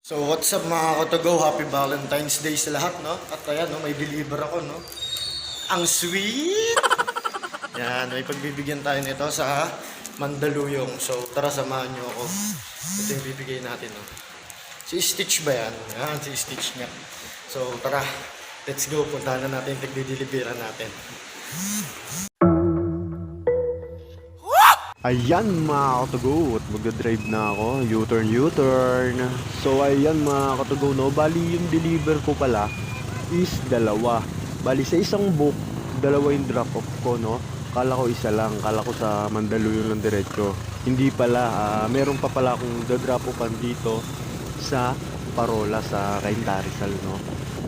So what's up mga Kotogo, happy Valentine's Day sa lahat, no? At ayan, no, may deliver ako, no? Ang sweet! Yan, may pagbibigyan tayo nito sa Mandaluyong. So tara, samahan nyo ako. Ito yung bibigay natin, no? Si Stitch ba yan? Yan, si Stitch nga. So tara, let's go. Puntahan na natin yung pagdideliveran natin. Ayan mga katugo, at magdadrive na ako, U-turn. So ayan mga katugo, no, bali yung deliver ko pala is dalawa. Bali sa isang book, dalawa yung drop off ko, no. Kala ko isa lang, kala ko sa Mandaluyong lang diretso. Hindi pala, meron pa pala akong drop offan dito sa Parola, sa Cainta Rizal, no.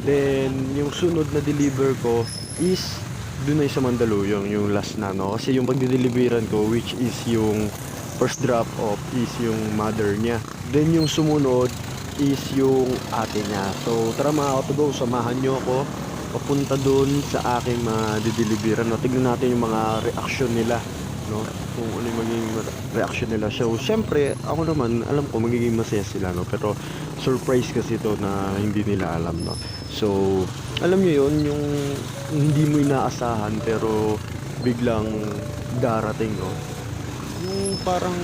Then yung sunod na deliver ko is doon na sa Mandaluyong, yung last na, no? Kasi yung pagdideliveran ko, which is yung first drop off is yung mother niya. Then yung sumunod is yung ate niya. So tara mga Kotogo, samahan nyo ako papunta doon sa aking dideliveran, no? Tignan natin yung mga reaction nila, no? Kung ano yung magiging reaction nila. So syempre ako naman alam ko magiging masaya sila, no? Pero surprise kasi ito na hindi nila alam, no? So alam niyo yon, yung hindi mo inaasahan pero biglang darating, no? Yung parang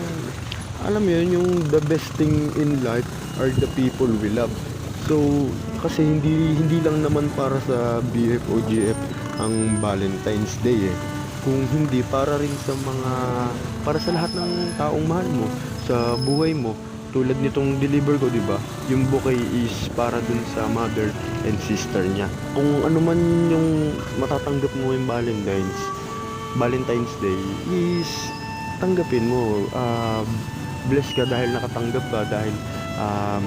alam mo yun, yung the best thing in life are the people we love. So kasi hindi lang naman para sa BF o GF ang Valentine's Day, eh. Kung hindi, para rin sa para sa lahat ng taong mahal mo sa buhay mo. Tulad nitong deliver ko, di ba? Yung bouquet is para dun sa mother and sister niya. Kung ano man yung matatanggap mo yung Valentine's Day is tanggapin mo. Bless ka dahil nakatanggap ka, dahil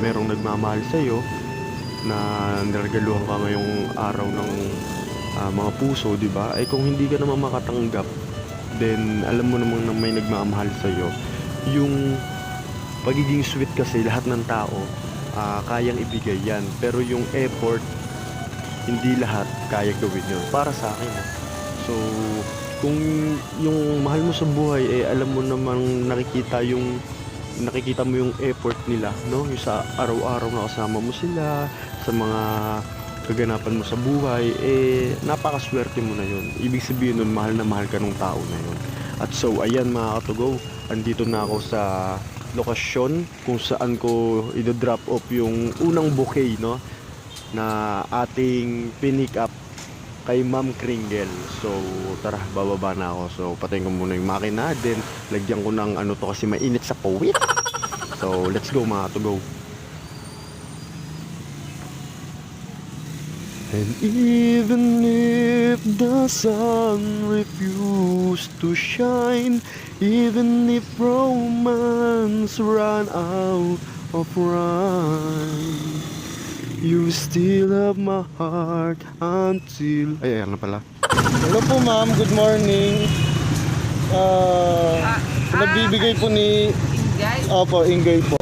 merong nagmamahal sa'yo na niregaluhan ka ngayong araw ng mga puso, di ba? Eh kung hindi ka naman makatanggap, then alam mo namang na may nagmamahal sa'yo. Yung pagiging sweet kasi, lahat ng tao kayang ibigay yan, pero yung effort hindi lahat kaya gawin yun para sa akin. So kung yung mahal mo sa buhay, eh alam mo namang nakikita mo yung effort nila, no? Yung sa araw-araw na kasama mo sila sa mga kaganapan mo sa buhay, eh napakaswerte mo na yun. Ibig sabihin nun, mahal na mahal ka ng tao na yun. At so ayan mga Kotogo, andito na ako sa lokasyon kung saan ko i-drop off yung unang bouquet, no, na ating pinick up kay Ma'am Kringle. So tara, bababa na ako. So patayin ko muna yung makina, then lagyan ko ng ano to kasi mainit sa puwit. So let's go mga to go. And even if the sun refused to shine, even if romance ran out of rhyme, you still have my heart until... Ay, ayan na pala. Hello po ma'am, good morning. Nagbibigay po ni... Ingay? Opo, Ingay po.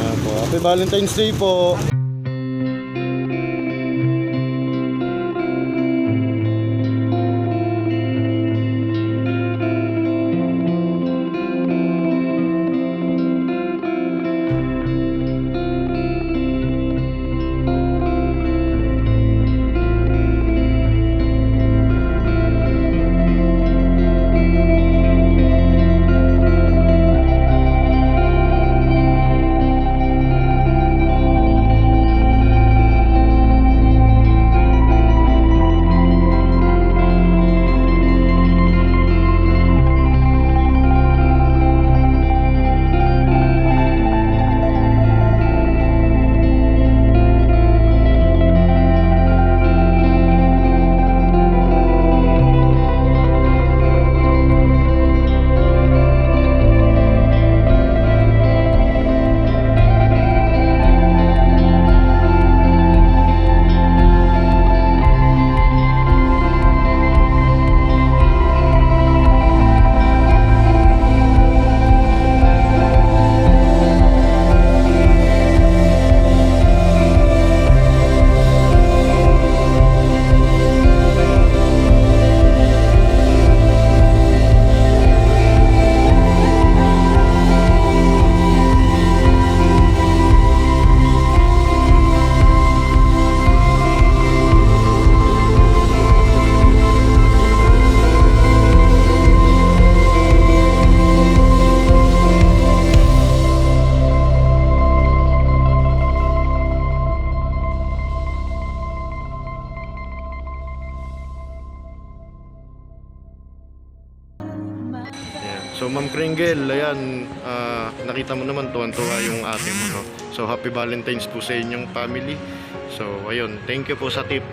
Opo, happy Valentine's Day po. So Ma'am Kringle, ayan, nakita mo naman tuwan-tuwa yung ate mo, no? So happy Valentine's po sa inyong family. So ayun, thank you po sa tip.